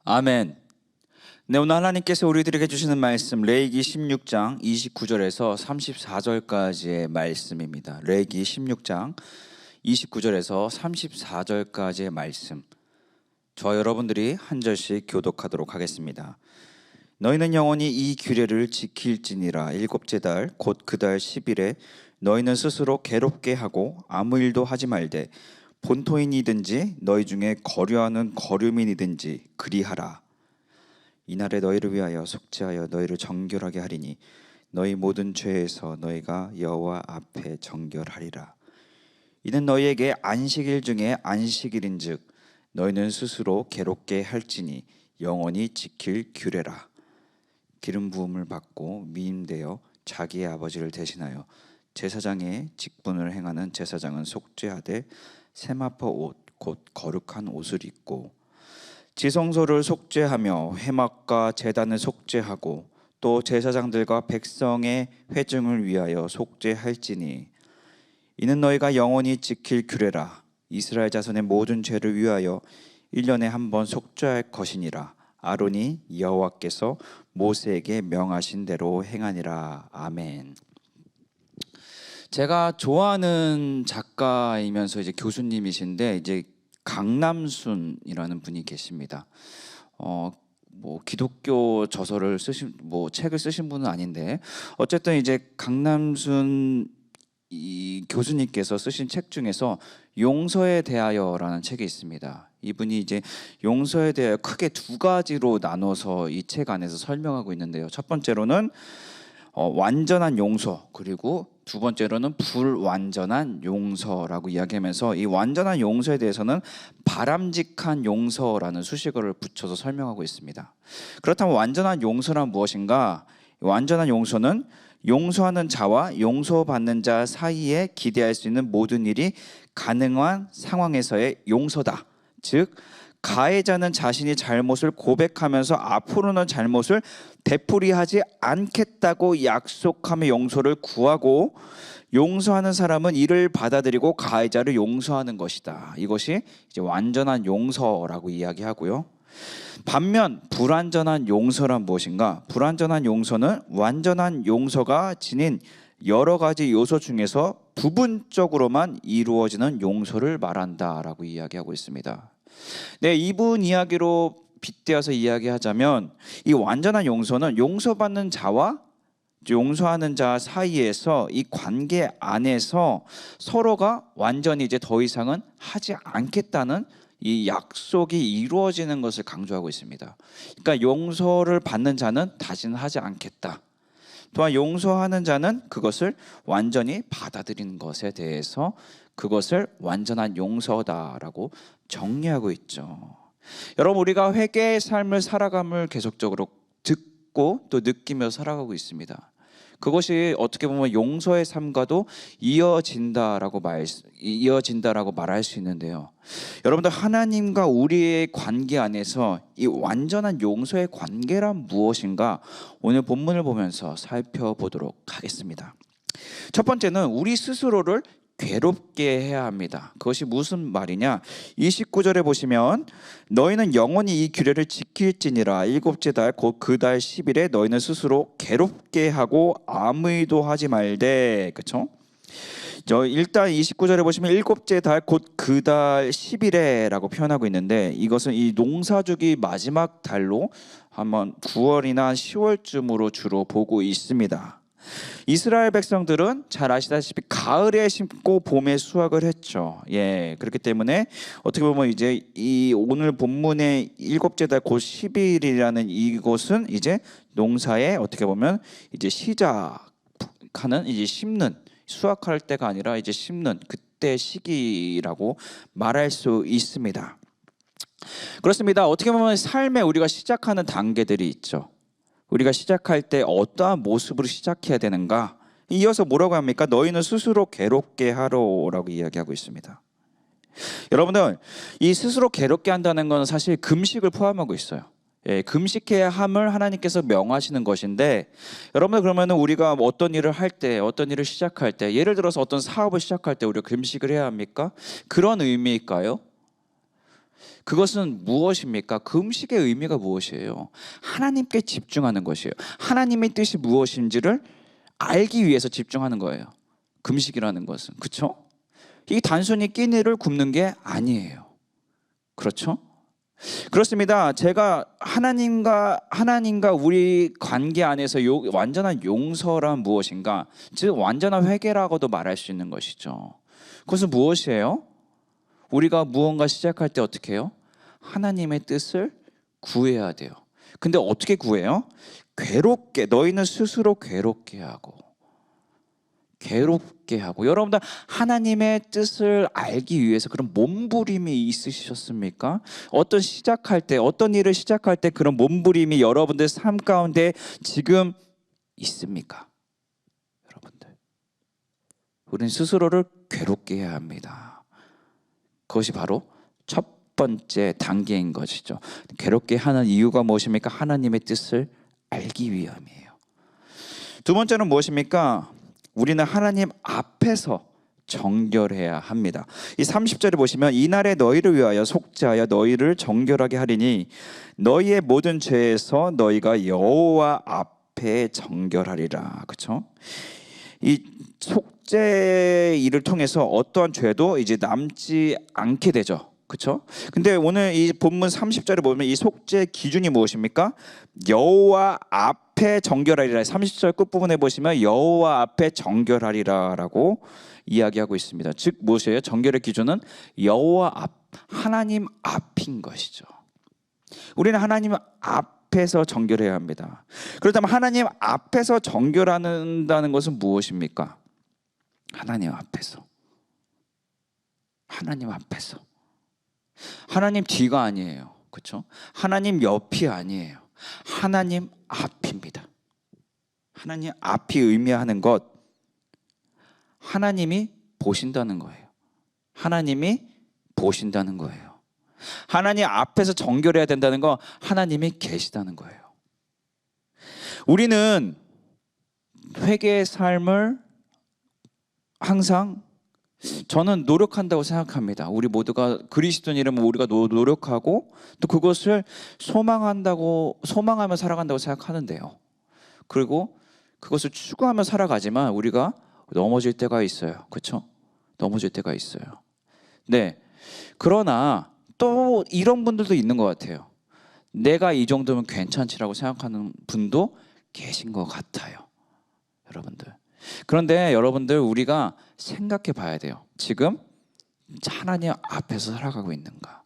아멘. 네, 오늘 하나님께서 우리들에게 주시는 말씀 레위기 16장 29절에서 34절까지의 말씀입니다. 레위기 16장 29절에서 34절까지의 말씀, 저 여러분들이 한 절씩 교독하도록 하겠습니다. 너희는 영원히 이 규례를 지킬지니라. 일곱째 달 곧 그 달 10일에 너희는 스스로 괴롭게 하고 아무 일도 하지 말되 본토인이든지 너희 중에 거류하는 거류민이든지 그리하라. 이날에 너희를 위하여 속죄하여 너희를 정결하게 하리니 너희 모든 죄에서 너희가 여호와 앞에 정결하리라. 이는 너희에게 안식일 중에 안식일인즉 너희는 스스로 괴롭게 할지니 영원히 지킬 규례라. 기름 부음을 받고 미임되어 자기의 아버지를 대신하여 제사장의 직분을 행하는 제사장은 속죄하되 세마포 옷 곧 거룩한 옷을 입고 지성소를 속죄하며 회막과 제단을 속죄하고 또 제사장들과 백성의 회중을 위하여 속죄할지니 이는 너희가 영원히 지킬 규례라. 이스라엘 자손의 모든 죄를 위하여 1년에 한 번 속죄할 것이니라. 아론이 여호와께서 모세에게 명하신 대로 행하니라. 아멘. 제가 좋아하는 작가이면서 이제 교수님이신데 이제 강남순이라는 분이 계십니다. 뭐 기독교 저서를 쓰신 책을 쓰신 분은 아닌데 어쨌든 이제 강남순 이 교수님께서 쓰신 책 중에서 용서에 대하여라는 책이 있습니다. 이분이 이제 용서에 대하여 크게 두 가지로 나눠서 이 책 안에서 설명하고 있는데요. 첫 번째로는 완전한 용서, 그리고 두 번째로는 불완전한 용서라고 이야기하면서 이 완전한 용서에 대해서는 바람직한 용서라는 수식어를 붙여서 설명하고 있습니다. 그렇다면 완전한 용서란 무엇인가? 완전한 용서는 용서하는 자와 용서받는 자 사이에 기대할 수 있는 모든 일이 가능한 상황에서의 용서다. 즉 가해자는 자신이 잘못을 고백하면서 앞으로는 잘못을 되풀이하지 않겠다고 약속하며 용서를 구하고, 용서하는 사람은 이를 받아들이고 가해자를 용서하는 것이다. 이것이 이제 완전한 용서라고 이야기하고요. 반면 불완전한 용서란 무엇인가? 불완전한 용서는 완전한 용서가 지닌 여러 가지 요소 중에서 부분적으로만 이루어지는 용서를 말한다라고 이야기하고 있습니다. 네, 이분 이야기로 빗대어서 이야기하자면 이 완전한 용서는 용서받는 자와 용서하는 자 사이에서 이 관계 안에서 서로가 완전히 이제 더 이상은 하지 않겠다는 이 약속이 이루어지는 것을 강조하고 있습니다. 그러니까 용서를 받는 자는 다시는 하지 않겠다. 또한 용서하는 자는 그것을 완전히 받아들이는 것에 대해서 그것을 완전한 용서다라고 정리하고 있죠. 여러분, 우리가 회개의 삶을 살아감을 계속적으로 듣고 또 느끼며 살아가고 있습니다. 그것이 어떻게 보면 용서의 삶과도 이어진다라고 말할 수 있는데요. 여러분들, 하나님과 우리의 관계 안에서 이 완전한 용서의 관계란 무엇인가 오늘 본문을 보면서 살펴보도록 하겠습니다. 첫 번째는 우리 스스로를 괴롭게 해야 합니다. 그것이 무슨 말이냐? 29절에 보시면 너희는 영원히 이 규례를 지킬지니라. 일곱째 달 곧 그 달 10일에 너희는 스스로 괴롭게 하고 아무 일도 하지 말되. 그렇죠? 일단 29절에 보시면 일곱째 달 곧 그 달 10일에 라고 표현하고 있는데, 이것은 이 농사주기 마지막 달로 한번 9월이나 10월쯤으로 주로 보고 있습니다. 이스라엘 백성들은 잘 아시다시피 가을에 심고 봄에 수확을 했죠. 그렇기 때문에 어떻게 보면 이제 이 오늘 본문의 일곱째 달 곧 10일이라는 이곳은 이제 농사에 어떻게 보면 이제 시작하는, 이제 심는, 수확할 때가 아니라 이제 심는 그때 시기라고 말할 수 있습니다. 그렇습니다. 어떻게 보면 삶에 우리가 시작하는 단계들이 있죠. 우리가 시작할 때 어떠한 모습으로 시작해야 되는가? 이어서 뭐라고 합니까? 너희는 스스로 괴롭게 하라고 이야기하고 있습니다. 여러분들, 이 스스로 괴롭게 한다는 것은 사실 금식을 포함하고 있어요. 금식해야 함을 하나님께서 명하시는 것인데, 여러분들, 그러면 우리가 어떤 일을 할 때, 어떤 일을 시작할 때, 예를 들어서 어떤 사업을 시작할 때 우리가 금식을 해야 합니까? 그런 의미일까요? 그것은 무엇입니까? 금식의 의미가 무엇이에요? 하나님께 집중하는 것이에요. 하나님의 뜻이 무엇인지를 알기 위해서 집중하는 거예요. 금식이라는 것은. 그렇죠? 이 단순히 끼니를 굽는 게 아니에요. 그렇죠? 그렇습니다. 제가 하나님과 우리 관계 안에서 완전한 용서란 무엇인가? 즉 완전한 회개라고도 말할 수 있는 것이죠. 그것은 무엇이에요? 우리가 무언가 시작할 때 어떻게 해요? 하나님의 뜻을 구해야 돼요. 근데 어떻게 구해요? 괴롭게, 너희는 스스로 괴롭게 하고. 여러분들, 하나님의 뜻을 알기 위해서 그런 몸부림이 있으셨습니까? 어떤 일을 시작할 때 그런 몸부림이 여러분들 삶 가운데 지금 있습니까? 여러분들, 우리는 스스로를 괴롭게 해야 합니다. 그것이 바로 첫 번째 단계인 것이죠. 괴롭게 하는 이유가 무엇입니까? 하나님의 뜻을 알기 위함이에요. 두 번째는 무엇입니까? 우리는 하나님 앞에서 정결해야 합니다. 이 30절에 보시면 이날에 너희를 위하여 속죄하여 너희를 정결하게 하리니 너희의 모든 죄에서 너희가 여호와 앞에 정결하리라. 그렇죠? 이 속죄 일을 통해서 어떠한 죄도 이제 남지 않게 되죠. 그렇죠? 근데 오늘 이 본문 30절에 보면 이 속죄 기준이 무엇입니까? 여호와 앞에 정결하리라. 30절 끝부분에 보시면 여호와 앞에 정결하리라라고 이야기하고 있습니다. 즉 무엇이에요? 정결의 기준은 여호와 앞, 하나님 앞인 것이죠. 우리는 하나님 앞에서 정결해야 합니다. 그렇다면 하나님 앞에서 정결한다는 것은 무엇입니까? 하나님 앞에서. 하나님 뒤가 아니에요. 그렇죠? 하나님 옆이 아니에요. 하나님 앞입니다. 하나님 앞이 의미하는 것, 하나님이 보신다는 거예요. 하나님이 보신다는 거예요. 하나님 앞에서 정결해야 된다는 거, 하나님이 계시다는 거예요. 우리는 회개의 삶을 항상 저는 노력한다고 생각합니다. 우리 모두가 그리스도인이라면 우리가 노력하고 또 그것을 소망하며 살아간다고 생각하는데요. 그리고 그것을 추구하며 살아가지만 우리가 넘어질 때가 있어요. 그렇죠? 넘어질 때가 있어요. 네. 그러나 또 이런 분들도 있는 것 같아요. 내가 이 정도면 괜찮지라고 생각하는 분도 계신 것 같아요. 여러분들. 그런데 여러분들 우리가 생각해 봐야 돼요. 지금 하나님 앞에서 살아가고 있는가?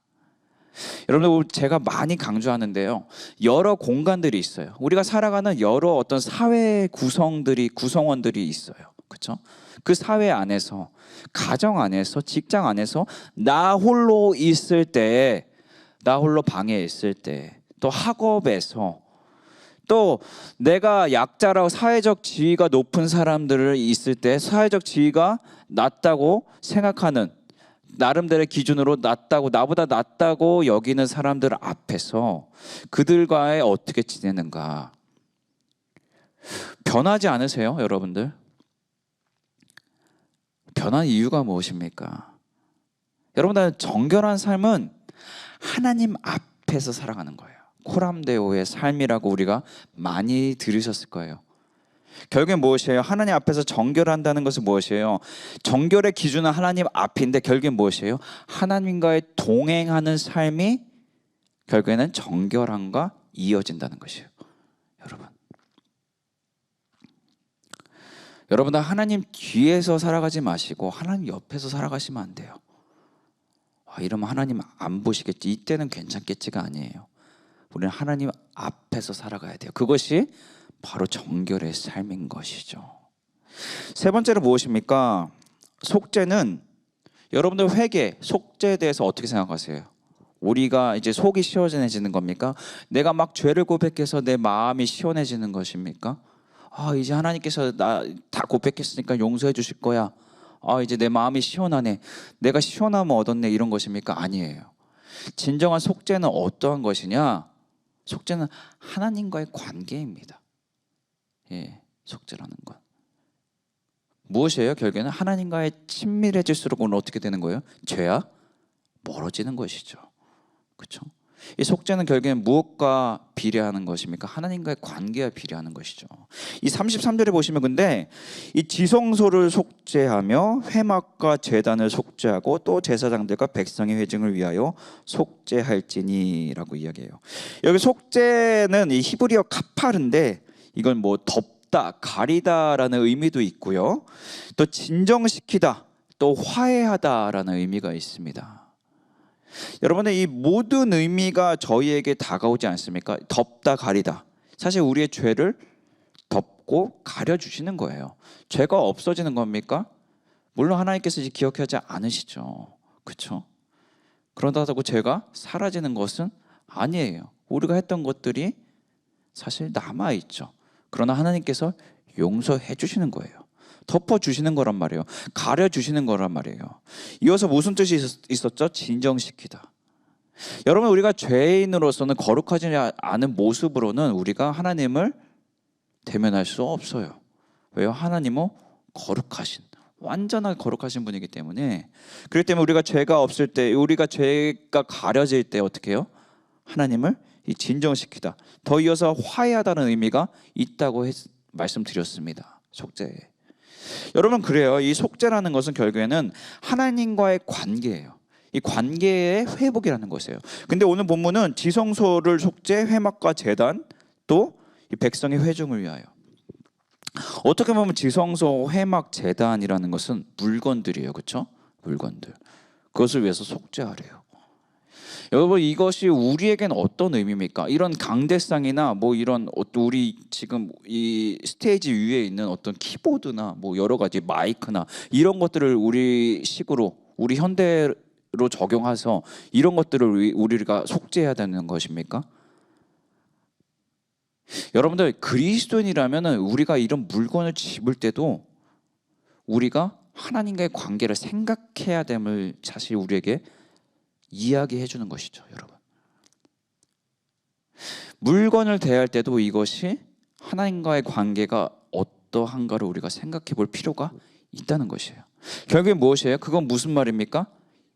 여러분들 제가 많이 강조하는데요. 여러 공간들이 있어요. 우리가 살아가는 여러 어떤 사회 구성원들이 있어요. 그렇죠? 그 사회 안에서, 가정 안에서, 직장 안에서 나 홀로 있을 때, 나 홀로 방에 있을 때, 또 학업에서, 또 내가 약자라고 사회적 지위가 높은 사람들을 있을 때 사회적 지위가 낮다고 생각하는, 나름대로의 기준으로 나보다 낫다고 여기는 사람들 앞에서 그들과의 어떻게 지내는가. 변하지 않으세요, 여러분들? 변한 이유가 무엇입니까? 여러분들 정결한 삶은 하나님 앞에서 살아가는 거예요. 코람데오의 삶이라고 우리가 많이 들으셨을 거예요. 결국엔 무엇이에요? 하나님 앞에서 정결한다는 것은 무엇이에요? 정결의 기준은 하나님 앞인데 결국엔 무엇이에요? 하나님과의 동행하는 삶이 결국에는 정결함과 이어진다는 것이에요. 여러분들 하나님 뒤에서 살아가지 마시고 하나님 옆에서 살아가시면 안 돼요. 이러면 하나님 안 보시겠지, 이때는 괜찮겠지가 아니에요. 우리는 하나님 앞에서 살아가야 돼요. 그것이 바로 정결의 삶인 것이죠. 세 번째로 무엇입니까? 속죄는, 여러분들 회개, 속죄에 대해서 어떻게 생각하세요? 우리가 이제 속이 시원해지는 겁니까? 내가 막 죄를 고백해서 내 마음이 시원해지는 것입니까? 이제 하나님께서 나 다 고백했으니까 용서해 주실 거야. 이제 내 마음이 시원하네. 내가 시원하면 얻었네. 이런 것입니까? 아니에요. 진정한 속죄는 어떠한 것이냐? 속죄는 하나님과의 관계입니다. 속죄라는 것. 무엇이에요? 결국에는 하나님과의 친밀해질수록 오늘 어떻게 되는 거예요? 죄와 멀어지는 것이죠. 그렇죠? 이 속죄는 결국엔 무엇과 비례하는 것입니까? 하나님과의 관계와 비례하는 것이죠. 이 33절에 보시면 근데 이 지성소를 속죄하며 회막과 제단을 속죄하고 또 제사장들과 백성의 회중을 위하여 속죄할지니라고 이야기해요. 여기 속죄는 이 히브리어 카파르인데 이건 뭐 덮다, 가리다라는 의미도 있고요. 또 진정시키다, 또 화해하다라는 의미가 있습니다. 여러분들 이 모든 의미가 저희에게 다가오지 않습니까? 덮다, 가리다. 사실 우리의 죄를 덮고 가려주시는 거예요. 죄가 없어지는 겁니까? 물론 하나님께서 이제 기억하지 않으시죠. 그렇죠? 그런다고 죄가 사라지는 것은 아니에요. 우리가 했던 것들이 사실 남아있죠. 그러나 하나님께서 용서해 주시는 거예요. 덮어주시는 거란 말이에요. 가려주시는 거란 말이에요. 이어서 무슨 뜻이 있었죠? 진정시키다. 여러분, 우리가 죄인으로서는 거룩하지 않은 모습으로는 우리가 하나님을 대면할 수 없어요. 왜요? 하나님은 거룩하신, 완전하게 거룩하신 분이기 때문에. 그렇기 때문에 우리가 죄가 없을 때, 우리가 죄가 가려질 때 어떻게 해요? 하나님을 진정시키다. 더 이어서 화해하다는 의미가 있다고 말씀드렸습니다. 속죄에. 여러분, 그래요. 이 속죄라는 것은 결국에는 하나님과의 관계예요. 이 관계의 회복이라는 것이에요. 근데 오늘 본문은 지성소를 속죄, 회막과 제단, 또 이 백성의 회중을 위하여. 어떻게 보면 지성소, 회막, 제단이라는 것은 물건들이에요. 그렇죠? 물건들. 그것을 위해서 속죄하래요. 여러분, 이것이 우리에겐 어떤 의미입니까? 이런 강대상이나 뭐 이런 우리 지금 이 스테이지 위에 있는 어떤 키보드나 뭐 여러 가지 마이크나 이런 것들을 우리 식으로, 우리 현대로 적용해서 이런 것들을 우리가 속죄해야 되는 것입니까? 여러분들 그리스도인이라면 우리가 이런 물건을 집을 때도 우리가 하나님과의 관계를 생각해야 됨을 사실 우리에게 이야기해 주는 것이죠, 여러분. 물건을 대할 때도 이것이 하나님과의 관계가 어떠한가를 우리가 생각해 볼 필요가 있다는 것이에요. 결국에 무엇이에요? 그건 무슨 말입니까?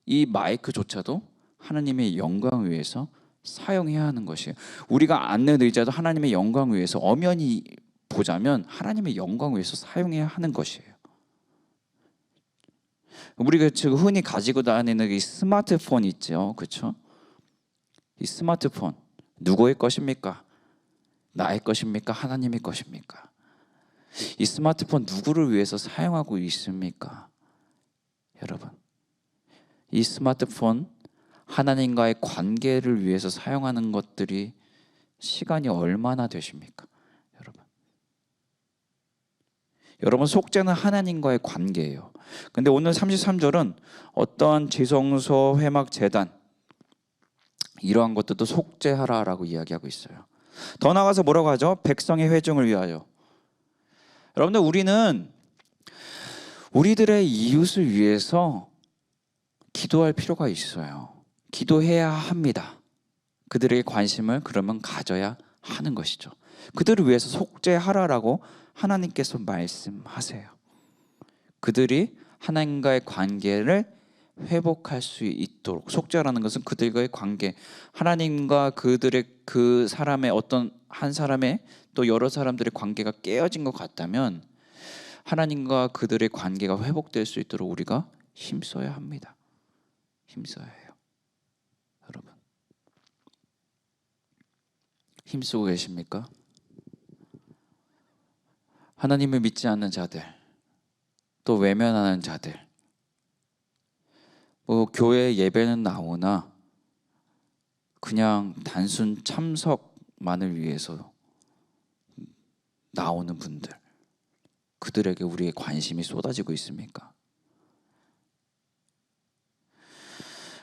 이 마이크조차도 하나님의 영광을 위해서 사용해야 하는 것이에요. 우리가 앉는 의자도 하나님의 영광을 위해서, 엄연히 보자면 하나님의 영광을 위해서 사용해야 하는 것이에요. 우리가 지금 흔히 가지고 다니는 이 스마트폰 있죠, 그렇죠? 이 스마트폰 누구의 것입니까? 나의 것입니까? 하나님의 것입니까? 이 스마트폰 누구를 위해서 사용하고 있습니까? 여러분, 이 스마트폰 하나님과의 관계를 위해서 사용하는 것들이 시간이 얼마나 되십니까? 여러분, 속죄는 하나님과의 관계예요. 근데 오늘 33절은 어떠한 지성소, 회막, 제단 이러한 것들도 속죄하라라고 이야기하고 있어요. 더 나아가서 뭐라고 하죠? 백성의 회중을 위하여. 여러분들, 우리는 우리들의 이웃을 위해서 기도할 필요가 있어요. 기도해야 합니다. 그들에게 관심을 그러면 가져야 하는 것이죠. 그들을 위해서 속죄하라라고 하나님께서 말씀하세요. 그들이 하나님과의 관계를 회복할 수 있도록. 속죄라는 것은 그들과의 관계, 하나님과 그들의 그 사람의 어떤 한 사람의 또 여러 사람들의 관계가 깨어진 것 같다면 하나님과 그들의 관계가 회복될 수 있도록 우리가 힘써야 합니다. 힘써야 해요. 여러분, 힘쓰고 계십니까? 하나님을 믿지 않는 자들, 또 외면하는 자들, 교회 예배는 나오나 그냥 단순 참석만을 위해서 나오는 분들, 그들에게 우리의 관심이 쏟아지고 있습니까?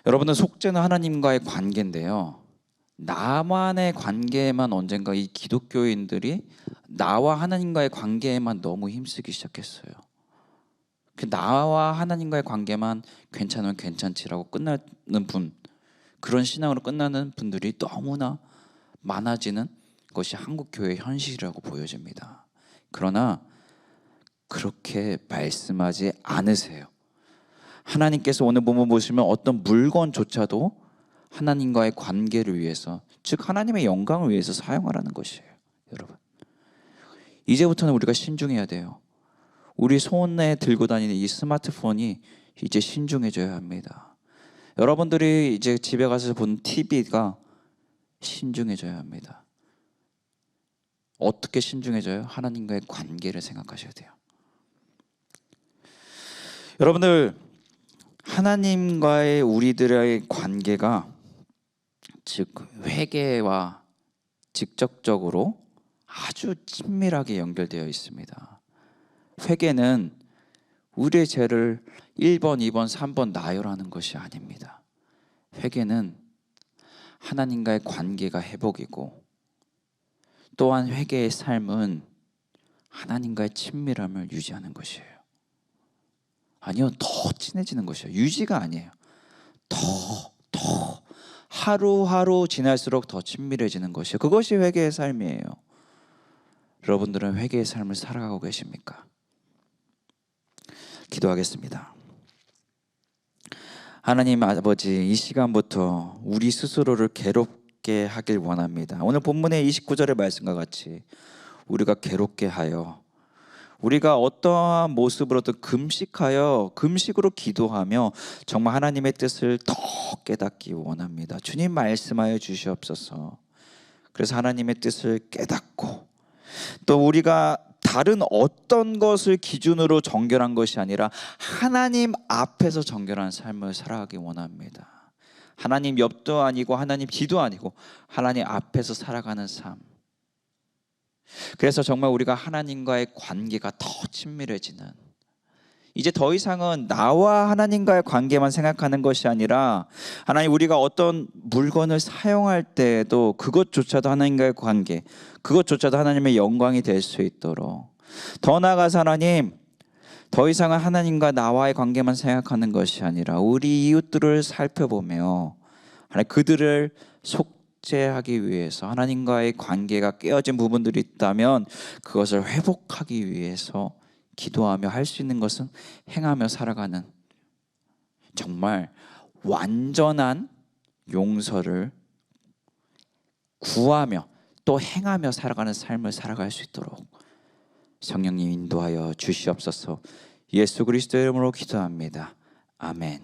여러분은 속죄는 하나님과의 관계인데요, 나만의 관계에만 언젠가 이 기독교인들이 나와 하나님과의 관계에만 너무 힘쓰기 시작했어요. 나와 하나님과의 관계만 괜찮으면 괜찮지라고 끝나는 분, 그런 신앙으로 끝나는 분들이 너무나 많아지는 것이 한국 교회의 현실이라고 보여집니다. 그러나 그렇게 말씀하지 않으세요. 하나님께서 오늘 본문 보시면 어떤 물건조차도 하나님과의 관계를 위해서, 즉 하나님의 영광을 위해서 사용하라는 것이에요. 여러분, 이제부터는 우리가 신중해야 돼요. 우리 손에 들고 다니는 이 스마트폰이 이제 신중해져야 합니다. 여러분들이 이제 집에 가서 본 TV가 신중해져야 합니다. 어떻게 신중해져요? 하나님과의 관계를 생각하셔야 돼요. 여러분들, 하나님과의 우리들의 관계가 즉 회개와 직접적으로 아주 친밀하게 연결되어 있습니다. 회개는 우리의 죄를 1번, 2번, 3번 나열하는 것이 아닙니다. 회개는 하나님과의 관계가 회복이고, 또한 회개의 삶은 하나님과의 친밀함을 유지하는 것이에요. 아니요, 더 친해지는 것이에요. 유지가 아니에요. 더 하루하루 지날수록 더 친밀해지는 것이에요. 그것이 회개의 삶이에요. 여러분들은 회개의 삶을 살아가고 계십니까? 기도하겠습니다. 하나님 아버지, 이 시간부터 우리 스스로를 괴롭게 하길 원합니다. 오늘 본문의 29절의 말씀과 같이 우리가 괴롭게 하여, 우리가 어떠한 모습으로든 금식으로 기도하며 정말 하나님의 뜻을 더 깨닫기 원합니다. 주님, 말씀하여 주시옵소서. 그래서 하나님의 뜻을 깨닫고, 또 우리가 다른 어떤 것을 기준으로 정결한 것이 아니라 하나님 앞에서 정결한 삶을 살아가기 원합니다. 하나님 옆도 아니고 하나님 뒤도 아니고 하나님 앞에서 살아가는 삶. 그래서 정말 우리가 하나님과의 관계가 더 친밀해지는 이제 더 이상은 나와 하나님과의 관계만 생각하는 것이 아니라 하나님, 우리가 어떤 물건을 사용할 때에도 그것조차도 하나님과의 관계, 그것조차도 하나님의 영광이 될 수 있도록, 더 나아가서 하나님, 더 이상은 하나님과 나와의 관계만 생각하는 것이 아니라 우리 이웃들을 살펴보며 하나님, 그들을 속죄하기 위해서, 하나님과의 관계가 깨어진 부분들이 있다면 그것을 회복하기 위해서 기도하며 할 수 있는 것은 행하며 살아가는, 정말 완전한 용서를 구하며 또 행하며 살아가는 삶을 살아갈 수 있도록 성령님 인도하여 주시옵소서. 예수 그리스도의 이름으로 기도합니다. 아멘.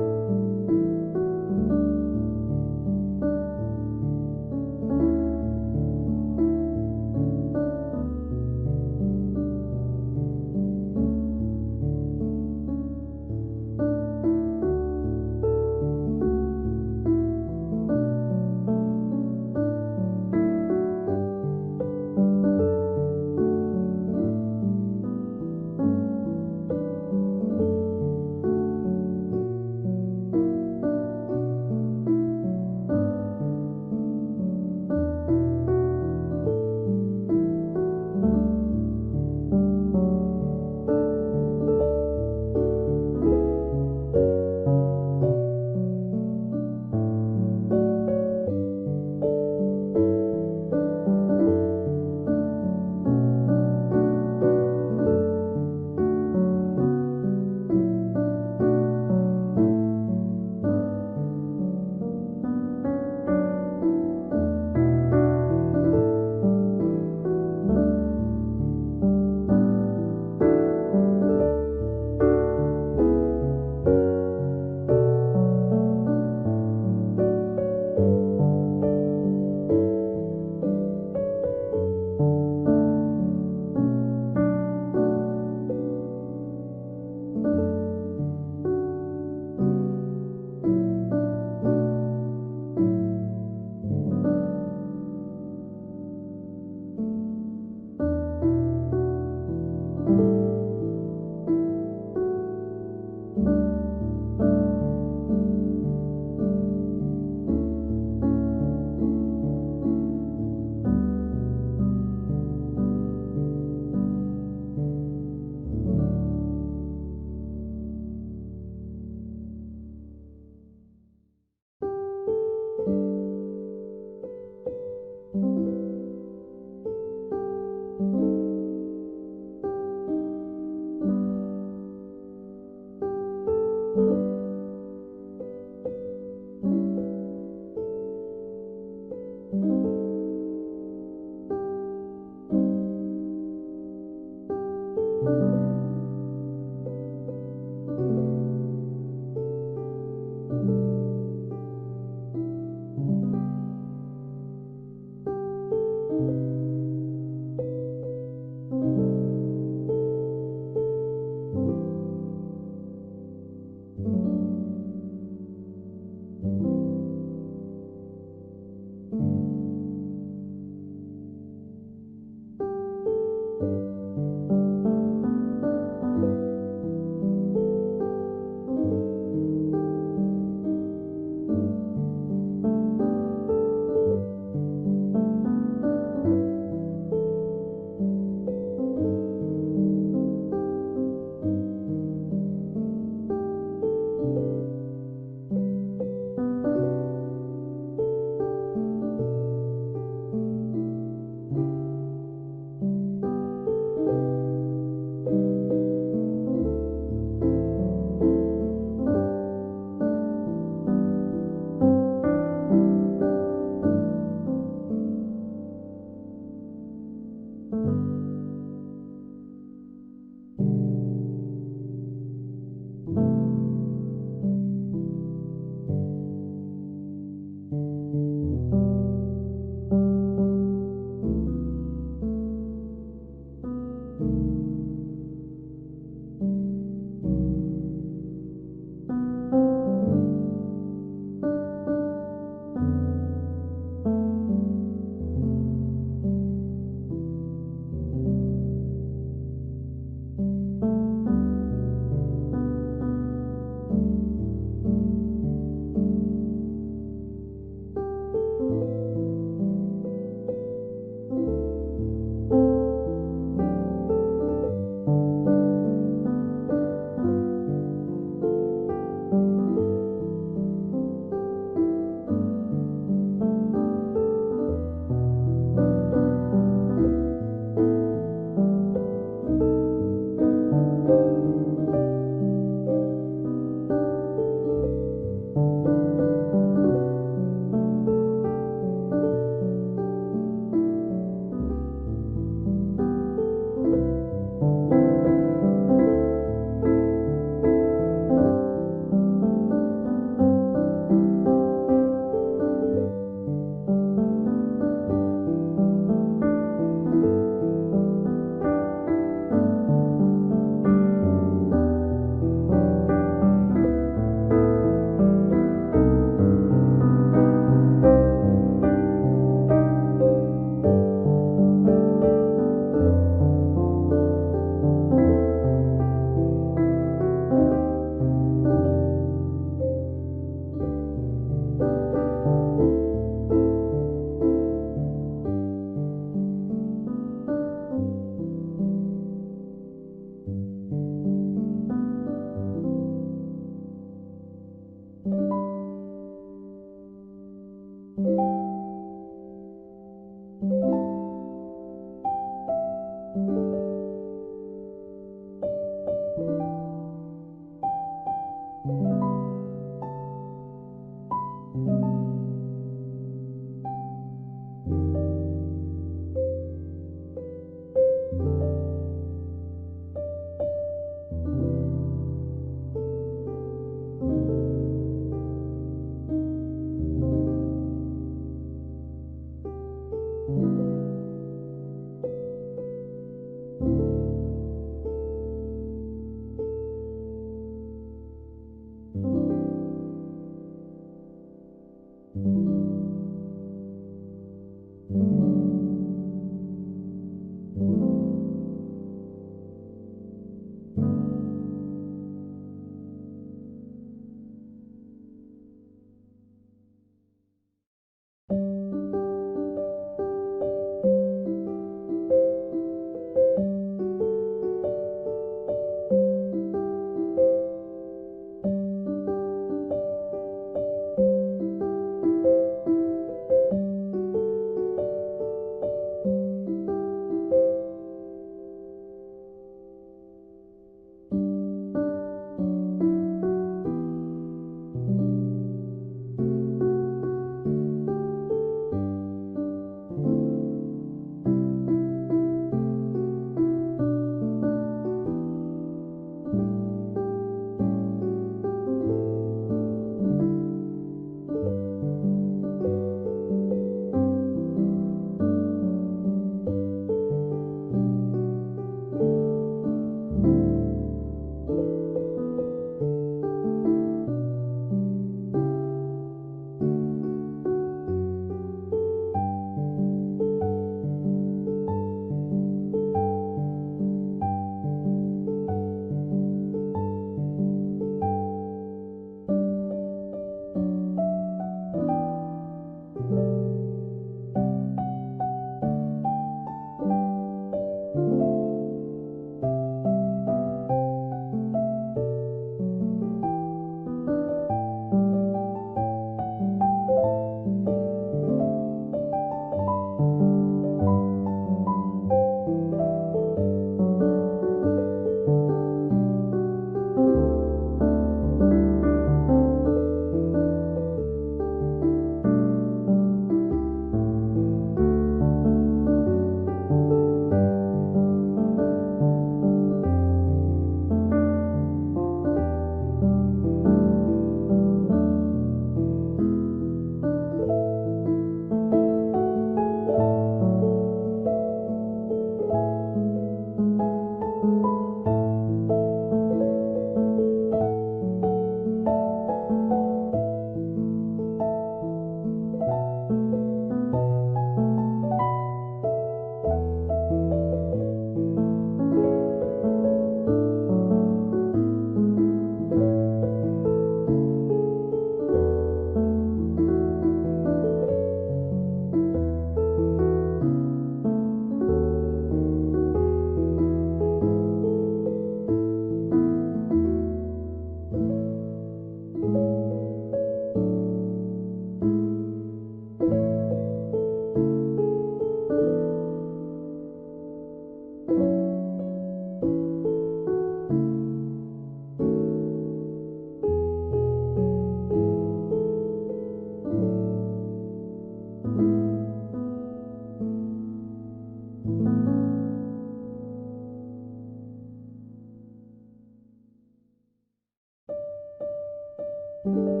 주